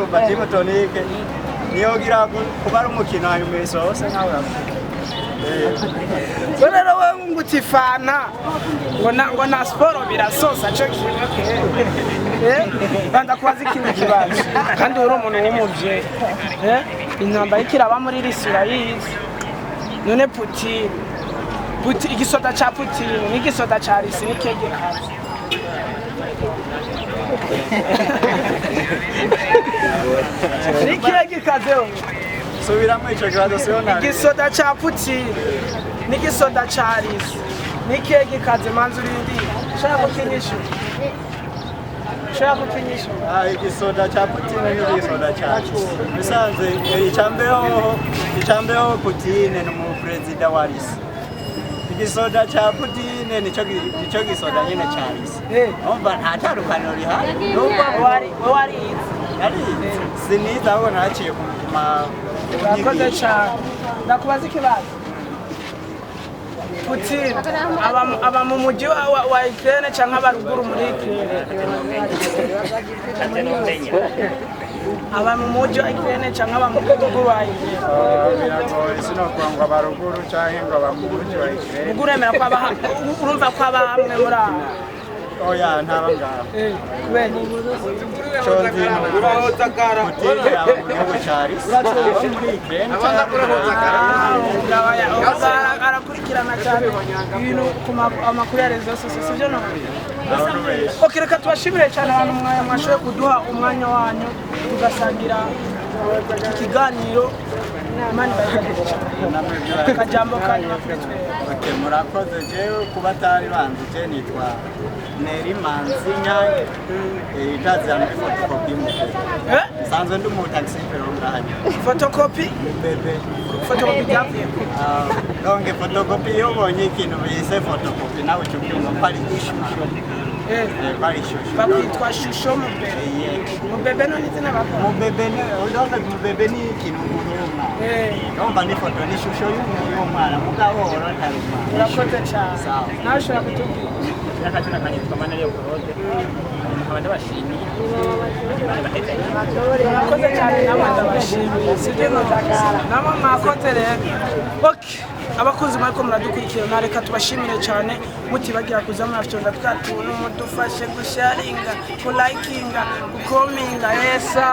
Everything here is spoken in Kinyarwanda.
urumva gym tonique niyo gira kuba ari umukino hanyuma isose nkawe rero wewe ngutifana ngo na sport birasosa cyo kimwe banda kubaza ikintu kibazo kandi uri umuntu w'umuvye intambara ikiraba muri Isirayeli none Putin igisoda cha Putin n'igisoda cha Risi nikege kazi nikege kazi subiramo ico grado siona igisoda cha Putin n'igisoda cha Risi nikege kazi manzurindi shaka kukinyisha igisoda cha Putin n'igisoda cha bisanze icambeho Putin n'umu president wa Risi igisoda cha Putin nico gisoda nyene cha Risi umva nta tarukaniro rihari numva wari siniza aho naciye kuma nakoze cyane ndakubaza ikibazo Putin aba mu mujyi wa Ukraine cyangwa abaruguru muri Ukraine aba mu mujyi wa Ukraine cyangwa aba mu ruguru wa Ukraine sino kwangwa abaruguru cyangwa ngo aba mu mujyi wa Ukraine uguremera ko aba urumva ko aba hamwe muri aba oya ntaba ngaho kubera chonzi urahoza kara Putin aba mu gihugu cya Risi muri Ukraine arakurikirana cyane ibintu ku amakuru ya rezo sivyo no okay reka tubashimire cyane abantu mwashoboye kuduha umwanya wanyu tugasangira ikiganiro imana ibahe kajambo kanyu murakoze jewe kuba atari banzi je nitwa Neri Manzinya itaza muri photocopy sanzwe ndi mu taxi pero ngahanya photocopy bebe photocopy yavuye donc photocopy yobonye ikintu bise photocopy nawe cyo cyumva pari ishusho pari ishusho bakwitwa shusho mubebe none izina bakora mubebe ni ikintu urumva nomba ni foto ni shusho y'umwana mugahora ntaruma urakoze cyane nawe ushobora kutubwira akazina kanje tukamana leo kurode abandi bashimiye urakoze cyane namwe ndabashimiye sije nozagara namwe mwakoze rero okay abakunzi mariko muradukurikira reka tubashimire cyane mutibagira kuza murafyonda twatuntu mudufashe gusharinga ku likinga ku kominga yesa